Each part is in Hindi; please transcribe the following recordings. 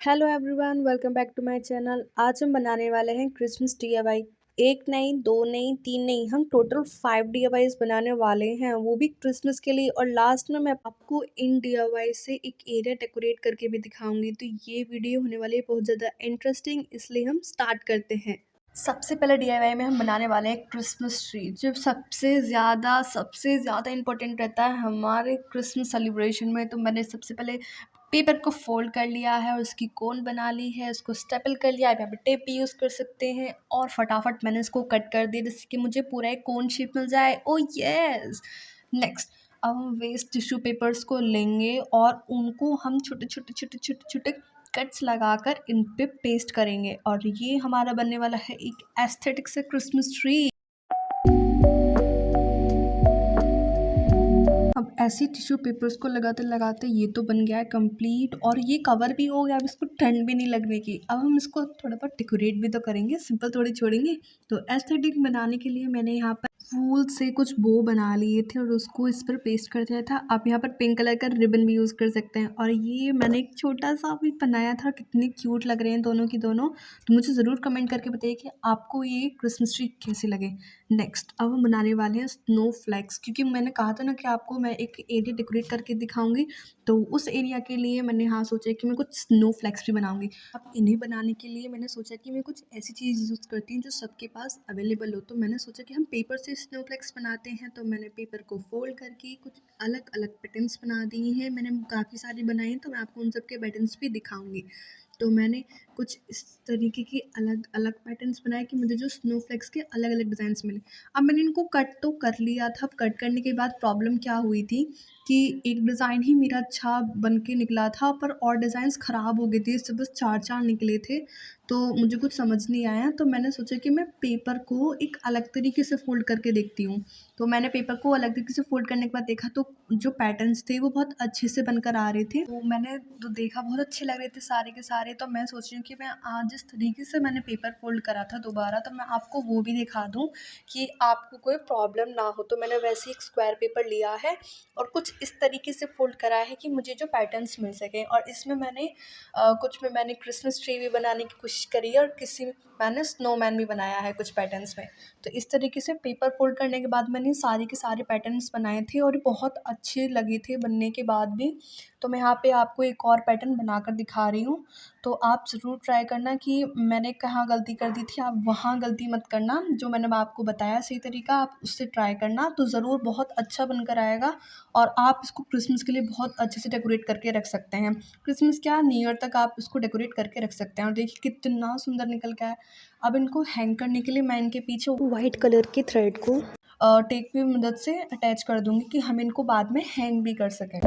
Hello everyone, welcome back to my channel. आज हम बनाने वाले हैं क्रिसमस डीआईवाई। एक नहीं, दो नहीं, तीन नहीं, हम टोटल 5 डीआईवाईज बनाने वाले हैं, वो भी क्रिसमस के लिए। और लास्ट में मैं आपको इन डीआईवाई से एक एरिया डेकोरेट करके भी दिखाऊंगी। तो ये वीडियो होने वाली है बहुत ज़्यादा इंटरेस्टिंग, इसलिए हम स्टार्ट करते हैं। सबसे पहले डीआईवाई में हम बनाने वाले हैं क्रिसमस ट्री, जो सबसे ज़्यादा इम्पोर्टेंट रहता है हमारे क्रिसमस सेलिब्रेशन में। तो मैंने सबसे पहले पेपर को फोल्ड कर लिया है और उसकी कोन बना ली है, उसको स्टेपल कर लिया। आप यहाँ पे टेप भी यूज़ कर सकते हैं और फटाफट मैंने इसको कट कर दिया जिससे कि मुझे पूरा एक कोन शेप मिल जाए। ओ यस। नेक्स्ट, अब हम वेस्ट टिश्यू पेपर्स को लेंगे और उनको हम छोटे छोटे छोटे छोटे छोटे कट्स लगाकर इन पे पेस्ट करेंगे और ये हमारा बनने वाला है एक एस्थेटिक से क्रिसमस ट्री। अब ऐसे टिश्यू पेपर्स को लगाते लगाते ये तो बन गया है कंप्लीट और ये कवर भी हो गया। अब इसको ठंड भी नहीं लगने की। अब हम इसको थोड़ा बहुत डेकोरेट भी तो करेंगे, सिंपल थोड़ी छोड़ेंगे। तो एस्थेटिक बनाने के लिए मैंने यहाँ पर फूल से कुछ बो बना लिए थे और उसको इस पर पेस्ट कर दिया था। आप यहाँ पर पिंक कलर का रिबन भी यूज़ कर सकते हैं। और ये मैंने एक छोटा सा भी बनाया था। कितने क्यूट लग रहे हैं दोनों की दोनों। तो मुझे ज़रूर कमेंट करके बताइए कि आपको ये क्रिसमस ट्री कैसे लगे। नेक्स्ट, अब हम बनाने वाले हैं स्नो फ्लैक्स, क्योंकि मैंने कहा था ना कि आपको मैं एक एरिया डेकोरेट करके दिखाऊंगी। तो उस एरिया के लिए मैंने यहाँ सोचा कि मैं कुछ स्नो फ्लैक्स भी बनाऊंगी। अब इन्हें बनाने के लिए मैंने सोचा कि मैं कुछ ऐसी चीज़ यूज़ करती हूँ जो सबके पास अवेलेबल हो। तो मैंने सोचा कि हम पेपर से स्नो फ्लैक्स बनाते हैं। तो मैंने पेपर को फोल्ड करके कुछ अलग अलग पैटर्न्स बना दिए हैं। मैंने काफ़ी सारी बनाई हैं, तो मैं आपको उन सब के पैटर्न्स भी दिखाऊंगी। तो मैंने कुछ इस तरीके के अलग अलग पैटर्न्स बनाए कि मुझे जो स्नोफ्लेक्स के अलग अलग डिज़ाइंस मिले। अब मैंने इनको कट तो कर लिया था। अब कट करने के बाद प्रॉब्लम क्या हुई थी कि एक डिज़ाइन ही मेरा अच्छा बन के निकला था, पर और डिज़ाइंस ख़राब हो गए थे। इससे बस चार चार निकले थे। तो मुझे कुछ समझ नहीं आया। तो मैंने सोचा कि मैं पेपर को एक अलग तरीके से फ़ोल्ड करके देखती हूँ। तो मैंने पेपर को अलग तरीके से फ़ोल्ड करने के बाद देखा तो जो पैटर्न्स थे वो बहुत अच्छे से बनकर आ रहे थे। तो मैंने तो देखा बहुत अच्छे लग रहे थे सारे के सारे। तो मैं सोच रही हूँ कि मैं आज जिस तरीके से मैंने पेपर फ़ोल्ड करा था दोबारा, तो मैं आपको वो भी दिखा दूँ कि आपको कोई प्रॉब्लम ना हो। तो मैंने वैसे एक स्क्वायर पेपर लिया है और कुछ इस तरीके से फ़ोल्ड करा है कि मुझे जो पैटर्न्स मिल सकें। और इसमें कुछ में मैंने क्रिसमस ट्री भी बनाने की कोशिश करी है और किसी में मैंने स्नोमैन भी बनाया है कुछ पैटर्न्स में। तो इस तरीके से पेपर फोल्ड करने के बाद मैंने सारे के सारे पैटर्न्स बनाए थे और ये बहुत अच्छे लगे थे बनने के बाद भी। तो मैं यहाँ पे आपको एक और पैटर्न बनाकर दिखा रही हूँ। तो आप ज़रूर ट्राई करना कि मैंने कहाँ गलती कर दी थी, आप वहाँ गलती मत करना। जो मैंने आपको बताया सही तरीका, आप उससे ट्राई करना तो ज़रूर बहुत अच्छा बनकर आएगा। और आप इसको क्रिसमस के लिए बहुत अच्छे से डेकोरेट करके रख सकते हैं। क्रिसमस क्या, न्यू ईयर तक आप इसको डेकोरेट करके रख सकते हैं। और देखिए कितना सुंदर निकल के आया। अब इनको हैंग करने के लिए मैं इनके पीछे वाइट कलर के थ्रेड को टेप की मदद से अटैच कर दूंगी कि हम इनको बाद में हैंग भी कर सकें।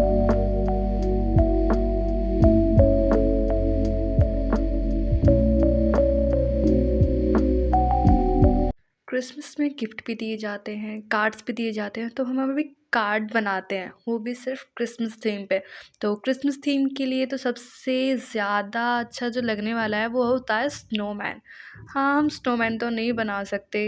क्रिसमस में गिफ्ट भी दिए जाते हैं, कार्ड्स भी दिए जाते हैं। तो हम अभी कार्ड बनाते हैं, वो भी सिर्फ क्रिसमस थीम पे। तो क्रिसमस थीम के लिए तो सबसे ज़्यादा अच्छा जो लगने वाला है वो होता है स्नोमैन। हाँ, हम स्नोमैन तो नहीं बना सकते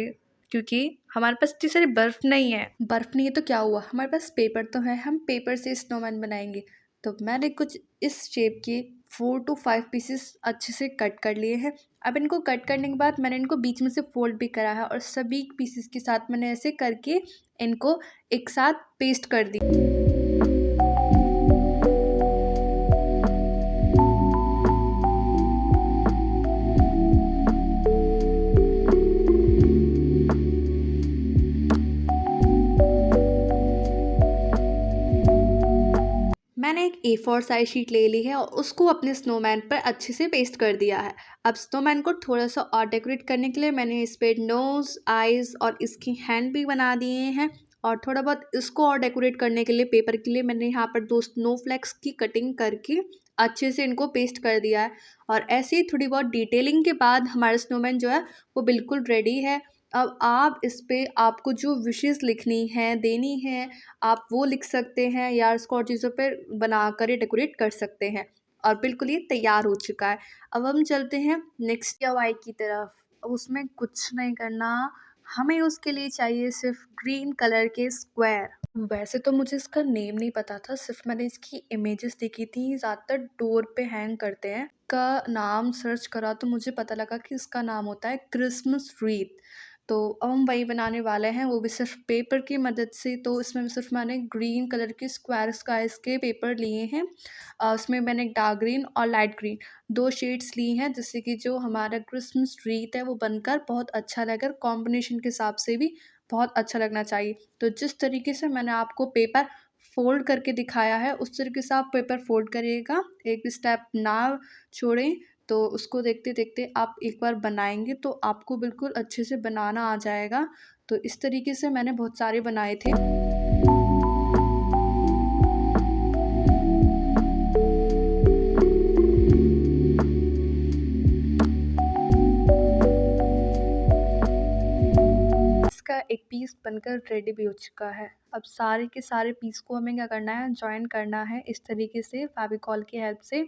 क्योंकि हमारे पास इतनी सारी बर्फ़ नहीं है। बर्फ़ नहीं है तो क्या हुआ, हमारे पास पेपर तो है, हम पेपर से स्नोमैन बनाएंगे। तो मैंने कुछ इस शेप के 4 to 5 पीसेस अच्छे से कट कर लिए हैं। अब इनको कट करने के बाद मैंने इनको बीच में से फोल्ड भी करा है और सभी पीसेस के साथ मैंने ऐसे करके इनको एक साथ पेस्ट कर दी। मैंने एक A4 साइज शीट ले ली है और उसको अपने स्नोमैन पर अच्छे से पेस्ट कर दिया है। अब स्नोमैन को थोड़ा सा और डेकोरेट करने के लिए मैंने इस पर नोज़, आइज़ और इसकी हैंड भी बना दिए हैं। और थोड़ा बहुत इसको और डेकोरेट करने के लिए पेपर के लिए मैंने यहाँ पर 2 स्नोफ्लेक्स की कटिंग करके अच्छे से इनको पेस्ट कर दिया है। और ऐसे ही थोड़ी बहुत डिटेलिंग के बाद हमारा स्नोमैन जो है वो बिल्कुल रेडी है। अब आप इस पे आपको जो विशेस लिखनी है, देनी है, आप वो लिख सकते हैं या इसको और चीज़ों पर बना कर डेकोरेट कर सकते हैं। और बिल्कुल ये तैयार हो चुका है। अब हम चलते हैं नेक्स्ट DIY की तरफ। अब उसमें कुछ नहीं करना, हमें उसके लिए चाहिए सिर्फ ग्रीन कलर के स्क्वायर। वैसे तो मुझे इसका नेम नहीं पता था, सिर्फ़ मैंने इसकी इमेजेस देखी थी, ज़्यादातर डोर पे हैंग करते हैं। का नाम सर्च करा तो मुझे पता लगा कि इसका नाम होता है क्रिसमस रीथ। तो अब हम वही बनाने वाले हैं, वो भी सिर्फ़ पेपर की मदद से। तो इसमें सिर्फ़ मैंने ग्रीन कलर के स्क्वायर साइज़ के पेपर लिए हैं। उसमें मैंने डार्क ग्रीन और लाइट ग्रीन 2 शेड्स ली हैं, जिससे कि जो हमारा क्रिसमस रीथ है वो बनकर बहुत अच्छा लगेगा, कॉम्बिनेशन के हिसाब से भी बहुत अच्छा लगना चाहिए। तो जिस तरीके से मैंने आपको पेपर फ़ोल्ड करके दिखाया है, उस तरीके से आप पेपर फ़ोल्ड करिएगा, एक भी स्टेप ना छोड़ें। तो उसको देखते-देखते आप एक बार बनाएँगे तो आपको बिल्कुल अच्छे से बनाना आ जाएगा। तो इस तरीके से मैंने बहुत सारे बनाए थे। इसका एक पीस बनकर रेडी भी हो चुका है। अब सारे के सारे पीस को हमें क्या करना है, जॉइन करना है इस तरीके से फ़ेविकॉल की हेल्प से।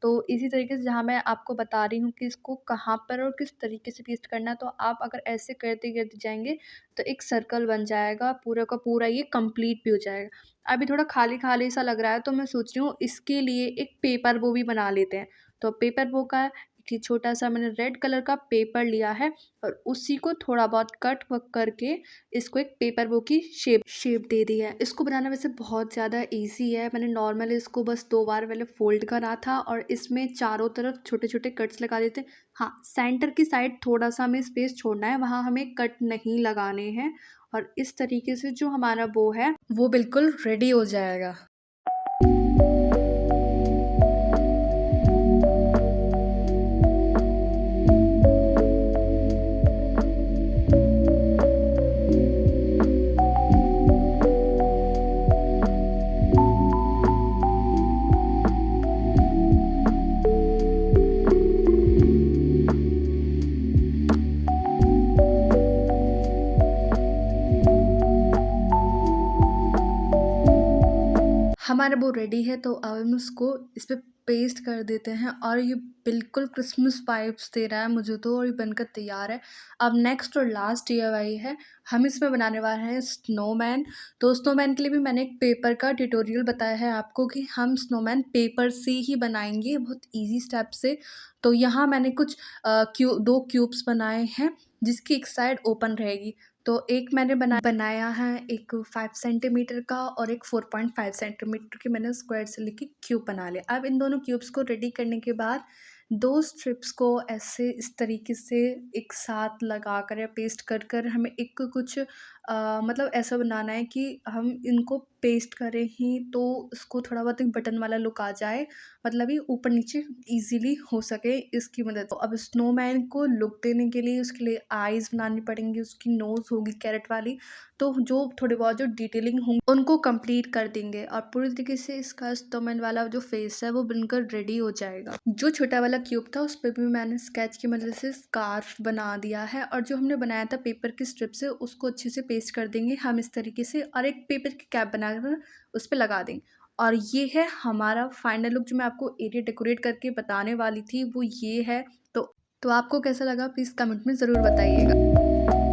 तो इसी तरीके से जहाँ मैं आपको बता रही हूँ कि इसको कहाँ पर और किस तरीके से पेस्ट करना है, तो आप अगर ऐसे करते-करते जाएँगे तो एक सर्कल बन जाएगा, पूरा का पूरा ये कंप्लीट भी हो जाएगा। अभी थोड़ा खाली-खाली सा लग रहा है, तो मैं सोच रही हूँ इसके लिए एक पेपर बो भी बना लेते हैं। तो पेपर बो का एक छोटा-सा मैंने रेड कलर का पेपर लिया है और उसी को थोड़ा बहुत कट वक करके इसको एक पेपर बो की शेप दे दी है। इसको बनाना वैसे बहुत ज़्यादा ईज़ी है। मैंने नॉर्मली इसको बस 2 बार पहले फ़ोल्ड करा था और इसमें चारों तरफ छोटे-छोटे कट्स लगा दिए थे। हाँ, सेंटर की साइड थोड़ा-सा हमें स्पेस छोड़ना है, वहाँ हमें कट नहीं लगाने हैं और इस तरीके से जो हमारा बो है, वो बिल्कुल रेडी हो जाएगा। हमारा वो रेडी है, तो अब हम उसको इस पे पेस्ट कर देते हैं और ये बिल्कुल क्रिसमस वाइब्स दे रहा है मुझे तो, और ये बनकर तैयार है। अब नेक्स्ट और लास्ट डीआईवाई है, हम इसमें बनाने वाले हैं स्नोमैन। तो स्नोमैन के लिए भी मैंने एक पेपर का ट्यूटोरियल बताया है आपको कि हम स्नोमैन पेपर से ही बनाएंगे, बहुत ईजी स्टेप से। तो यहाँ मैंने कुछ 2 क्यूब्स बनाए हैं, जिसकी एक साइड ओपन रहेगी। तो एक मैंने बनाया है एक 5 सेंटीमीटर का और एक 4.5 सेंटीमीटर की मैंने स्क्वायर से लेके क्यूब बना लिया। अब इन दोनों क्यूब्स को रेडी करने के बाद 2 स्ट्रिप्स को ऐसे इस तरीके से एक साथ लगाकर या पेस्ट कर कर हमें एक कुछ मतलब ऐसा बनाना है कि हम इनको पेस्ट करें ही तो इसको थोड़ा बहुत एक बटन वाला लुक आ जाए, मतलब ये ऊपर नीचे ईज़िली हो सके इसकी मदद। तो अब स्नोमैन को लुक देने के लिए उसके लिए आइज़ बनानी पड़ेंगी, उसकी नोज़ होगी कैरेट वाली, तो जो थोड़ी बहुत जो डिटेलिंग होंगी उनको कंप्लीट कर देंगे और पूरी तरीके से इसका स्नोमैन वाला जो फेस है वो बनकर रेडी हो जाएगा। जो छोटा वाला क्यूब था उस पे भी मैंने स्केच की मदद से स्कार्फ बना दिया है और जो हमने बनाया था पेपर की स्ट्रिप से उसको अच्छे से पेस्ट कर देंगे हम इस तरीके से और एक पेपर की कैप बनाकर उस पे लगा देंगे। और ये है हमारा फाइनल लुक। जो मैं आपको एरिया डेकोरेट करके बताने वाली थी वो ये है। तो आपको कैसा लगा प्लीज़ कमेंट में ज़रूर बताइएगा।